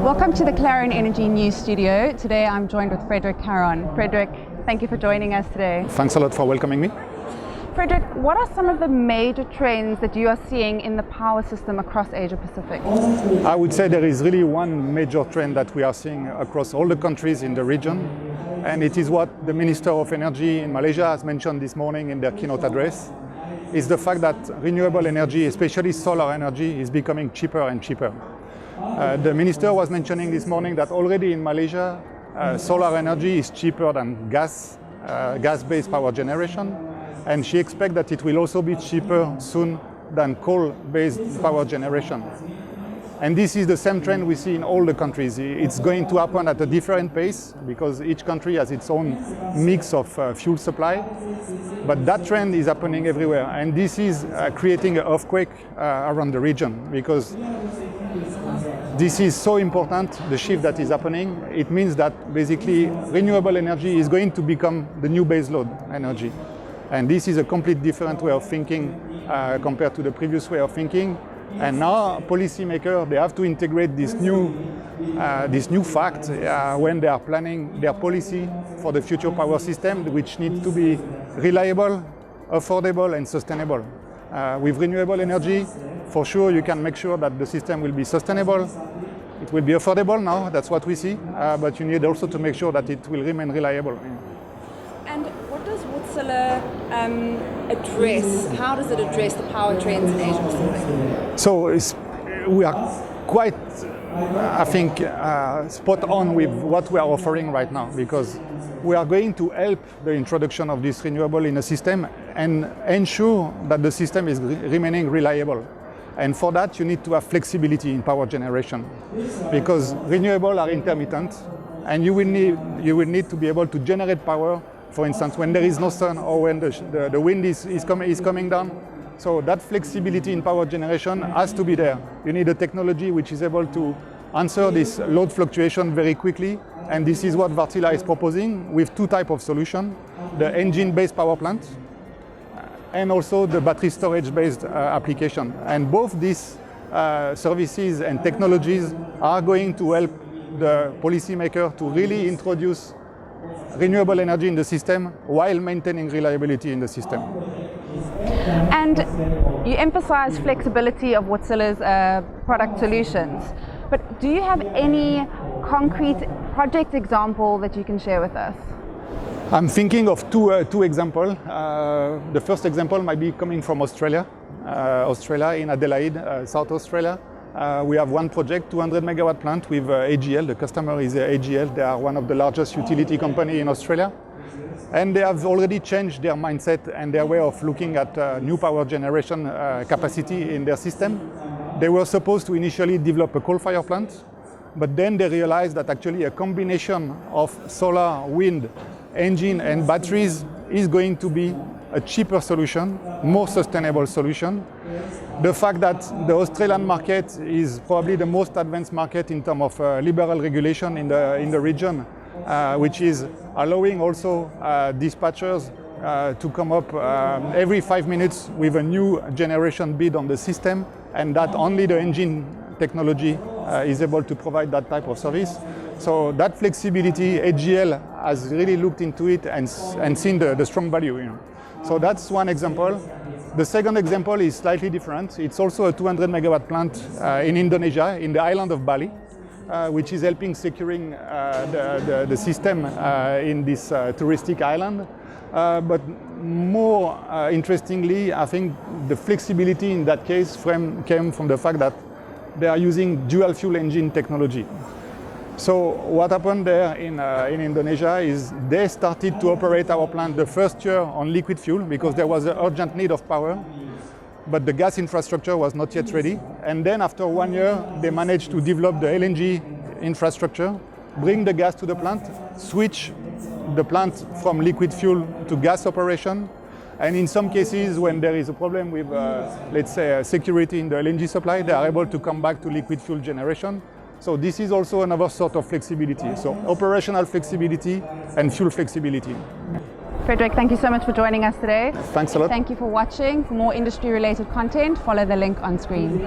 Welcome to the Clarion Energy News Studio. Today I'm joined with Frederic Carron. Frederic, thank you for joining us today. Thanks a lot for welcoming me. Frederic, what are some of the major trends that you are seeing in the power system across Asia Pacific? I would say there is really one major trend that we are seeing across all the countries in the region, and it is what the Minister of Energy in Malaysia has mentioned this morning in their keynote address, is the fact that renewable energy, especially solar energy, is becoming cheaper and cheaper. The Minister was mentioning this morning that already in Malaysia, solar energy is cheaper than gas-based power generation, and she expects that it will also be cheaper soon than coal-based power generation. And this is the same trend we see in all the countries. It's going to happen at a different pace because each country has its own mix of fuel supply, but that trend is happening everywhere. And this is creating an earthquake around the region because this is so important, the shift that is happening. It means that basically renewable energy is going to become the new baseload energy. And this is a completely different way of thinking compared to the previous way of thinking. And now policymakers, they have to integrate this new fact when they are planning their policy for the future power system, which needs to be reliable, affordable and sustainable. With renewable energy, for sure you can make sure that the system will be sustainable. It will be affordable now, that's what we see, but you need also to make sure that it will remain reliable. And what does Wärtsilä address? How does it address the power trends in Asia Pacific? So we are quite, I think, spot on with what we are offering right now, because we are going to help the introduction of this renewable in a system and ensure that the system is remaining reliable. And for that, you need to have flexibility in power generation, because renewables are intermittent, and you will need to be able to generate power, for instance, when there is no sun or when the wind is coming down. So that flexibility in power generation has to be there. You need a technology which is able to answer this load fluctuation very quickly, and this is what Wärtsilä is proposing with two types of solutions: the engine-based power plant and also the battery storage-based application. And both these services and technologies are going to help the policymaker to really introduce renewable energy in the system while maintaining reliability in the system. And you emphasize flexibility of Wärtsilä's product solutions, but do you have any concrete project example that you can share with us? I'm thinking of two examples. The first example might be coming from Australia in Adelaide, South Australia. We have one project, 200 megawatt plant with AGL. The customer is AGL. They are one of the largest utility companies in Australia. And they have already changed their mindset and their way of looking at new power generation capacity in their system. They were supposed to initially develop a coal-fired plant, but then they realized that actually a combination of solar, wind, engine and batteries is going to be a cheaper solution, more sustainable solution. The fact that the Australian market is probably the most advanced market in terms of liberal regulation in the region, which is allowing also dispatchers to come up every 5 minutes with a new generation bid on the system, and that only the engine technology is able to provide that type of service. So that flexibility, AGL has really looked into it and seen the strong value. So that's one example. The second example is slightly different. It's also a 200 megawatt plant in Indonesia, in the island of Bali, which is helping securing the system in this touristic island. But more interestingly, I think the flexibility in that case came from the fact that they are using dual fuel engine technology. So what happened there in Indonesia is they started to operate our plant the first year on liquid fuel because there was an urgent need of power, but the gas infrastructure was not yet ready. And then after 1 year, they managed to develop the LNG infrastructure, bring the gas to the plant, switch the plant from liquid fuel to gas operation. And in some cases, when there is a problem with, let's say, security in the LNG supply, they are able to come back to liquid fuel generation. So this is also another sort of flexibility. So operational flexibility and fuel flexibility. Frederic, thank you so much for joining us today. Thanks a lot. Thank you for watching. For more industry-related content, follow the link on screen.